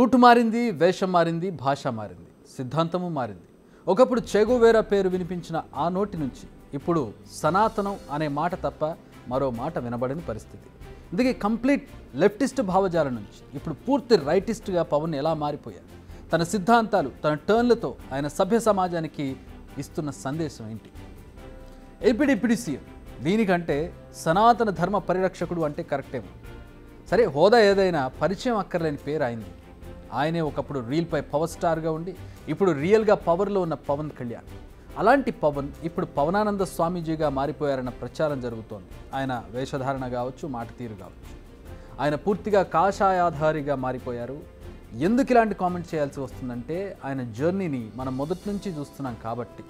Route మారింది, వేషం మారింది, భాష మారింది, సిద్ధాంతము మారింది. ఒకప్పుడు చెగువేరా పేరు వినిపించిన ఆ నోటి నుంచి ఇప్పుడు సనాతనం అనే మాట తప్ప మరో మాట వినబడని పరిస్థితి. అందుకే కంప్లీట్ లెఫ్టిస్ట్ భావజాలం నుంచి ఇప్పుడు పూర్తి రైటిస్ట్గా పవన్ ఎలా మారిపోయారు, తన సిద్ధాంతాలు తన టర్న్లతో ఆయన సభ్య సమాజానికి ఇస్తున్న సందేశం ఏంటి? ఏపీడీపీడీ సీఎం దీనికంటే సనాతన ధర్మ పరిరక్షకుడు అంటే కరెక్టేమో. సరే, హోదా ఏదైనా పరిచయం అక్కర్లేని పేరు అయింది. ఆయనే ఒకప్పుడు రీల్పై పవర్ స్టార్గా ఉండి ఇప్పుడు రియల్గా పవర్లో ఉన్న పవన్ కళ్యాణ్. అలాంటి పవన్ ఇప్పుడు పవనానంద స్వామీజీగా మారిపోయారన్న ప్రచారం జరుగుతోంది. ఆయన వేషధారణ కావచ్చు, మాట తీరు కావచ్చు, ఆయన పూర్తిగా కాషాయాధారిగా మారిపోయారు. ఎందుకు ఇలాంటి కామెంట్ చేయాల్సి వస్తుందంటే ఆయన జర్నీని మనం మొదటి నుంచి చూస్తున్నాం కాబట్టి.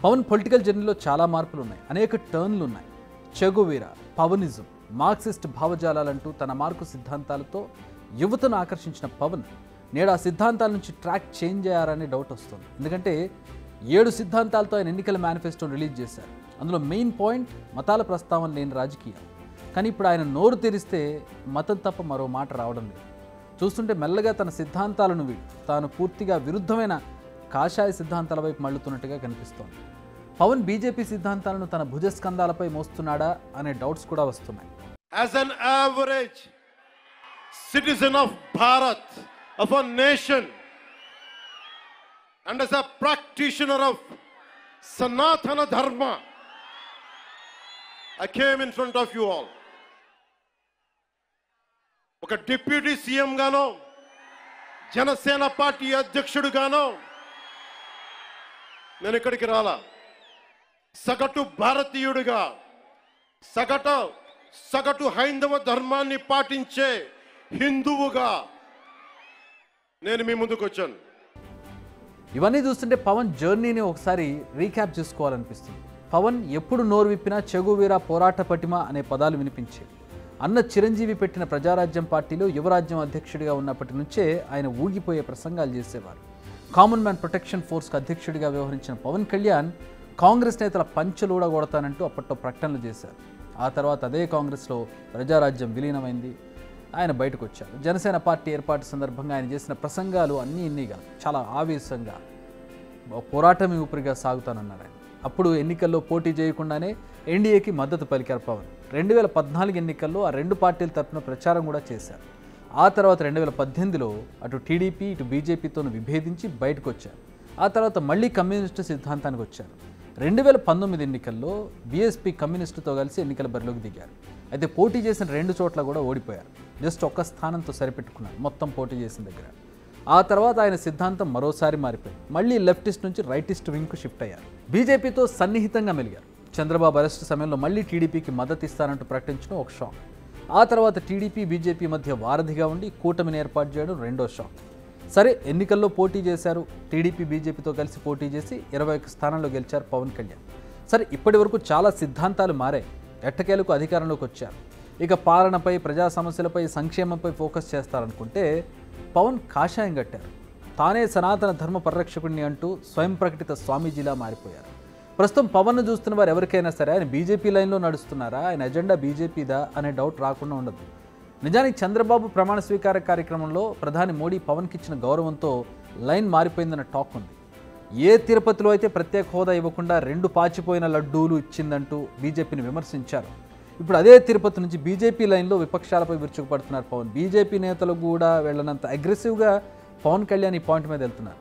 పవన్ పొలిటికల్ జర్నీలో చాలా మార్పులు ఉన్నాయి, అనేక టర్న్లు ఉన్నాయి. చెగువీరా, పవనిజం, మార్క్సిస్ట్ భావజాలాలంటూ తన మార్కు సిద్ధాంతాలతో యువతను ఆకర్షించిన పవన్ నేడు ఆ సిద్ధాంతాల నుంచి ట్రాక్ చేంజ్ అయ్యారనే డౌట్ వస్తుంది. ఎందుకంటే 7 సిద్ధాంతాలతో ఆయన ఎన్నికల మేనిఫెస్టోని రిలీజ్ చేశారు. అందులో మెయిన్ పాయింట్ మతాల ప్రస్తావన లేని రాజకీయాలు. కానీ ఇప్పుడు ఆయన నోరు తెరిస్తే మతం తప్ప మరో మాట రావడం లేదు. చూస్తుంటే మెల్లగా తన సిద్ధాంతాలను వీడి తాను పూర్తిగా విరుద్ధమైన కాషాయ సిద్ధాంతాల వైపు మళ్ళుతున్నట్టుగా కనిపిస్తోంది. పవన్ బీజేపీ సిద్ధాంతాలను తన భుజస్కంధాలపై మోస్తున్నాడా అనే డౌట్స్ కూడా వస్తున్నాయి. As an average citizen of Bharat, of a nation, and as a practitioner of Sanatana Dharma, I came in front of you all. ఒక డిప్యూటీ సీఎం గానో, జనసేన పార్టీ అధ్యక్షుడు గానో నేను ఇక్కడికి రాలా. సగటు భారతీయుడిగా, సగటు హైందవ ధర్మాన్ని పాటించే హిందువుగా నేను మీ ముందుకు వచ్చాను. ఇవన్నీ చూస్తుంటే పవన్ జర్నీని ఒకసారి రీక్యాప్ చేసుకోవాలనిపిస్తుంది. పవన్ ఎప్పుడు నోరు విప్పినా చెగువీరా, పోరాట పటిమ అనే పదాలు వినిపించేవి. అన్న చిరంజీవి పెట్టిన ప్రజారాజ్యం పార్టీలో యువరాజ్యం అధ్యక్షుడిగా ఉన్నప్పటి నుంచే ఆయన ఊగిపోయే ప్రసంగాలు చేసేవారు. కామన్ మ్యాన్ ప్రొటెక్షన్ ఫోర్స్కి అధ్యక్షుడిగా వ్యవహరించిన పవన్ కళ్యాణ్ కాంగ్రెస్ నేతల పంచలూడగొడతానంటూ అప్పట్లో ప్రకటనలు చేశారు. ఆ తర్వాత అదే కాంగ్రెస్లో ప్రజారాజ్యం విలీనమైంది. ఆయన బయటకు వచ్చారు. జనసేన పార్టీ ఏర్పాటు సందర్భంగా ఆయన చేసిన ప్రసంగాలు అన్నీ ఇన్నిగా చాలా ఆవేశంగా పోరాటమి ఊపిరిగా సాగుతానన్నారు ఆయన. అప్పుడు ఎన్నికల్లో పోటీ చేయకుండానే ఎన్డీఏకి మద్దతు పలికారు పవన్. 2014 ఎన్నికల్లో ఆ 2 పార్టీల తరఫున ప్రచారం కూడా చేశారు. ఆ తర్వాత 2018లో అటు టీడీపీ ఇటు బీజేపీతోను విభేదించి బయటకు వచ్చారు. ఆ తర్వాత మళ్ళీ కమ్యూనిస్టు సిద్ధాంతానికి వచ్చారు. 2019 ఎన్నికల్లో బీఎస్పీ కమ్యూనిస్టుతో కలిసి ఎన్నికల బరిలోకి దిగారు. అయితే పోటీ చేసిన 2 చోట్ల కూడా ఓడిపోయారు. జస్ట్ ఒక్క స్థానంతో సరిపెట్టుకున్నారు మొత్తం పోటీ చేసిన దగ్గర. ఆ తర్వాత ఆయన సిద్ధాంతం మరోసారి మారిపోయింది. మళ్ళీ లెఫ్టిస్ట్ నుంచి రైటిస్ట్ వింగ్కు షిఫ్ట్ అయ్యారు. బీజేపీతో సన్నిహితంగా మెలిగారు. చంద్రబాబు అరెస్ట్ సమయంలో మళ్ళీ టీడీపీకి మద్దతు ఇస్తానంటూ ప్రకటించడం ఒక షాక్. ఆ తర్వాత టీడీపీ బీజేపీ మధ్య వారధిగా ఉండి కూటమిని ఏర్పాటు చేయడం రెండో షాక్. సరే, ఎన్నికల్లో పోటీ చేశారు. టీడీపీ బీజేపీతో కలిసి పోటీ చేసి 21 స్థానాల్లో గెలిచారు పవన్ కళ్యాణ్. సరే, ఇప్పటి వరకు చాలా సిద్ధాంతాలు మారాయి. ఎట్టకేలకు అధికారంలోకి వచ్చారు. ఇక పాలనపై, ప్రజా సమస్యలపై, సంక్షేమంపై ఫోకస్ చేస్తారనుకుంటే పవన్ కాషాయం కట్టారు. తానే సనాతన ధర్మ పరిరక్షకుడిని అంటూ స్వయం ప్రకటిత స్వామీజీలా మారిపోయారు. ప్రస్తుతం పవన్ను చూస్తున్న వారు ఎవరికైనా సరే ఆయన బీజేపీ లైన్లో నడుస్తున్నారా, ఆయన ఎజెండా బీజేపీదా అనే డౌట్ రాకుండా ఉండదు. నిజానికి చంద్రబాబు ప్రమాణ స్వీకార కార్యక్రమంలో ప్రధాని మోడీ పవన్కి ఇచ్చిన గౌరవంతో లైన్ మారిపోయిందన్న టాక్ ఉంది. ఏ తిరుపతిలో అయితే ప్రత్యేక హోదా ఇవ్వకుండా 2 పాచిపోయిన లడ్డూలు ఇచ్చిందంటూ బీజేపీని విమర్శించారు. ఇప్పుడు అదే తిరుపతి నుంచి బీజేపీ లైన్లో విపక్షాలపై విరుచుకుపడుతున్నారు పవన్. బీజేపీ నేతలు కూడా వెళ్ళనంత అగ్రెసివ్గా పవన్ కళ్యాణ్ ఈ పాయింట్ మీద వెళ్తున్నారు.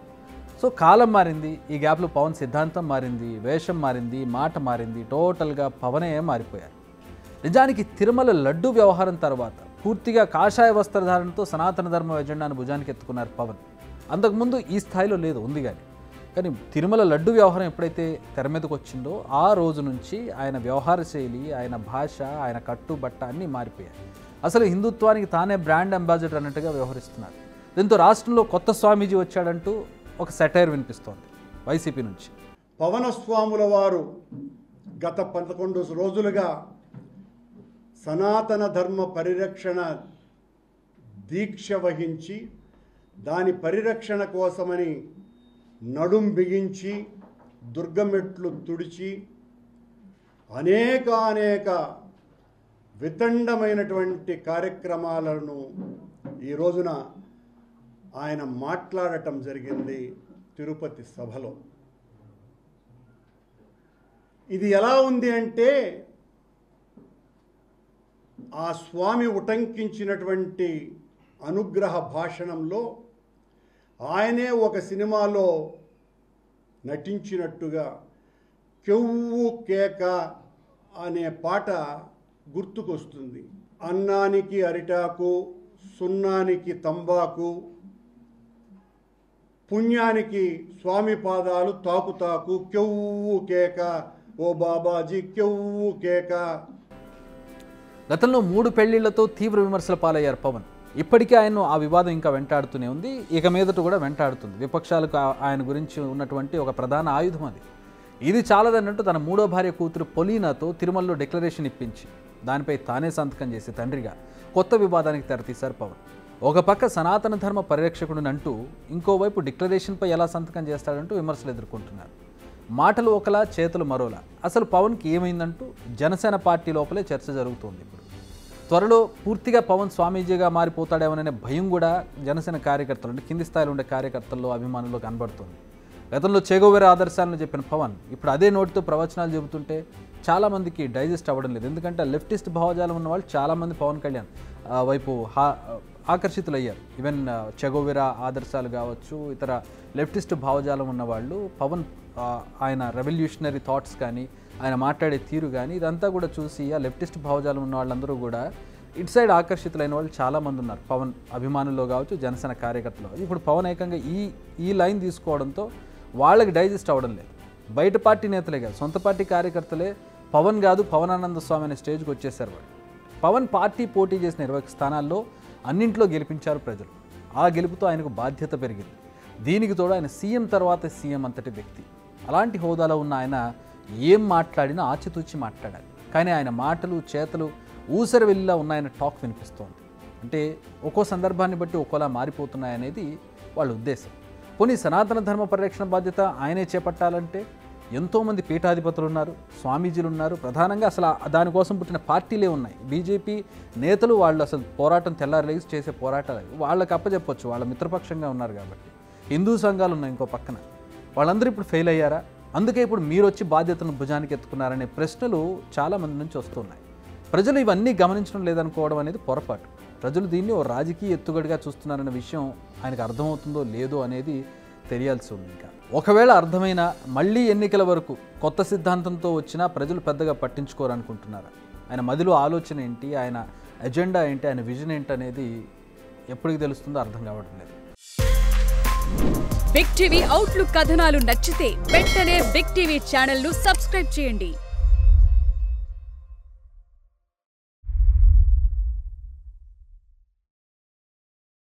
సో కాలం మారింది. ఈ గ్యాప్లో పవన్ సిద్ధాంతం మారింది, వేషం మారింది, మాట మారింది. టోటల్గా పవనే మారిపోయారు. నిజానికి తిరుమల లడ్డూ వ్యవహారం తర్వాత పూర్తిగా కాషాయ వస్త్రధారణతో సనాతన ధర్మ ఎజెండాను భుజానికి ఎత్తుకున్నారు పవన్. అంతకుముందు ఈ స్థాయిలో లేదు, ఉంది కానీ తిరుమల లడ్డు వ్యవహారం ఎప్పుడైతే తెర మీదకి వచ్చిందో ఆ రోజు నుంచి ఆయన వ్యవహార శైలి, ఆయన భాష, ఆయన కట్టుబట్ట అన్నీ మారిపోయాయి. అసలు హిందుత్వానికి తానే బ్రాండ్ అంబాసిడర్ అన్నట్టుగా వ్యవహరిస్తున్నారు. దీంతో రాష్ట్రంలో కొత్త స్వామీజీ వచ్చాడంటూ ఒక సెటైర్ వినిపిస్తోంది వైసీపీ నుంచి. పవన స్వాముల వారు గత 11 రోజులుగా సనాతన ధర్మ పరిరక్షణ దీక్ష వహించి దాని పరిరక్షణ కోసమని నడుం బిగించి దుర్గమెట్లు తుడిచి అనేక వితండమైనటువంటి కార్యక్రమాలను ఈ రోజున ఆయన మాట్లాడటం జరిగింది తిరుపతి సభలో. ఇది ఎలా ఉంది అంటే ఆ స్వామి ఉటంకించినటువంటి అనుగ్రహ భాషణంలో ఆయనే ఒక సినిమాలో నటించినట్టుగా కెవ్వు కేక అనే పాట గుర్తుకొస్తుంది. అన్నానికి అరిటాకు, సున్నానికి తంబాకు, పుణ్యానికి స్వామి పాదాలు తాకు కెవ్వు కేక, ఓ బాబాజీ కెవ్వు కేక. గతంలో 3 పెళ్లిళ్లతో తీవ్ర విమర్శల పాలయ్యారు పవన్. ఇప్పటికీ ఆయన్ను ఆ వివాదం ఇంకా వెంటాడుతూనే ఉంది, ఇక మీదట కూడా వెంటాడుతుంది. విపక్షాలకు ఆయన గురించి ఉన్నటువంటి ఒక ప్రధాన ఆయుధం అది. ఇది చాలదన్నట్టు తన 3వ భార్య కూతురు పొలీనాతో తిరుమలలో డిక్లరేషన్ ఇప్పించి దానిపై తానే సంతకం చేసి తండ్రిగా కొత్త వివాదానికి తెరతీశారు పవన్. ఒక పక్క సనాతన ధర్మ పరిరక్షకుడిని అంటూ ఇంకోవైపు డిక్లరేషన్పై ఎలా సంతకం చేస్తాడంటూ విమర్శలు ఎదుర్కొంటున్నారు. మాటలు ఒకలా, చేతులు మరోలా. అసలు పవన్కి ఏమైందంటూ జనసేన పార్టీ లోపలే చర్చ జరుగుతోంది. ఇప్పుడు త్వరలో పూర్తిగా పవన్ స్వామీజీగా మారిపోతాడేమోననే భయం కూడా జనసేన కార్యకర్తలు, అంటే కింది స్థాయిలో ఉండే కార్యకర్తల్లో, అభిమానుల్లో కనబడుతుంది. గతంలో చెగోవెరా ఆదర్శాలను చెప్పిన పవన్ ఇప్పుడు అదే నోటితో ప్రవచనాలు చెబుతుంటే చాలామందికి డైజెస్ట్ అవ్వడం లేదు. ఎందుకంటే లెఫ్టిస్ట్ భావజాలం ఉన్న వాళ్ళు చాలామంది పవన్ కళ్యాణ్ వైపు ఆకర్షితులయ్యారు. ఈవెన్ చెగోవెరా ఆదర్శాలు కావచ్చు, ఇతర లెఫ్టిస్ట్ భావజాలం ఉన్న వాళ్ళు పవన్ ఆయన రెవల్యూషనరీ థాట్స్ కానీ, ఆయన మాట్లాడే తీరు కానీ ఇదంతా కూడా చూసి ఆ లెఫ్టిస్ట్ భావజాలం ఉన్న వాళ్ళందరూ కూడా ఇటు సైడ్ ఆకర్షితులైన వాళ్ళు చాలామంది ఉన్నారు. పవన్ అభిమానుల్లో కావచ్చు, జనసేన కార్యకర్తలు. ఇప్పుడు పవన్ ఏకంగా ఈ లైన్ తీసుకోవడంతో వాళ్ళకి డైజెస్ట్ అవ్వడం లేదు. బయట పార్టీ నేతలే కాదు, సొంత పార్టీ కార్యకర్తలే పవన్ కాదు పవనానంద స్వామి అనే స్టేజ్కి వచ్చేసారు వాళ్ళు. పవన్ పార్టీ పోటీ చేసిన 20 స్థానాల్లో అన్నింట్లో గెలిపించారు ప్రజలు. ఆ గెలుపుతో ఆయనకు బాధ్యత పెరిగింది. దీనికి తోడు ఆయన సీఎం తర్వాత సీఎం అంతటి వ్యక్తి. అలాంటి హోదాలో ఉన్న ఆయన ఏం మాట్లాడినా ఆచితూచి మాట్లాడాలి. కానీ ఆయన మాటలు, చేతలు ఊసరి వెళ్ళిలా ఉన్నాయన్న టాక్ వినిపిస్తోంది. అంటే ఒక్కో సందర్భాన్ని బట్టి ఒక్కోలా మారిపోతున్నాయనేది వాళ్ళ ఉద్దేశం. పోనీ సనాతన ధర్మ పరిరక్షణ బాధ్యత ఆయనే చేపట్టాలంటే ఎంతోమంది పీఠాధిపతులు ఉన్నారు, స్వామీజీలు ఉన్నారు. ప్రధానంగా అసలు దానికోసం పుట్టిన పార్టీలే ఉన్నాయి. బీజేపీ నేతలు వాళ్ళు అసలు పోరాటం తెల్లారలేసి చేసే పోరాటాలు వాళ్ళకి అప్పచెప్పొచ్చు, వాళ్ళ మిత్రపక్షంగా ఉన్నారు కాబట్టి. హిందూ సంఘాలు ఉన్నాయి ఇంకో పక్కన, వాళ్ళందరూ ఇప్పుడు ఫెయిల్ అయ్యారా? అందుకే ఇప్పుడు మీరు వచ్చి బాధ్యతను భుజానికి ఎత్తుకున్నారనే ప్రశ్నలు చాలామంది నుంచి వస్తున్నాయి. ప్రజలు ఇవన్నీ గమనించడం లేదనుకోవడం అనేది పొరపాటు. ప్రజలు దీన్ని ఓ రాజకీయ ఎత్తుగడిగా చూస్తున్నారన్న విషయం ఆయనకు అర్థమవుతుందో లేదో అనేది తెలియాల్సి ఉంది. ఇంకా ఒకవేళ అర్థమైనా మళ్ళీ ఎన్నికల వరకు కొత్త సిద్ధాంతంతో వచ్చినా ప్రజలు పెద్దగా పట్టించుకోరనుకుంటున్నారు. ఆయన మదిలో ఆలోచన ఏంటి, ఆయన ఎజెండా ఏంటి, ఆయన విజన్ ఏంటి అనేది ఎప్పటికి తెలుస్తుందో అర్థం కావడం లేదు. బిగ్ టీవీ అవుట్లుక్ కథనాలు నచ్చితే వెంటనే బిగ్ టీవీ ఛానల్ ను సబ్స్క్రైబ్ చేయండి.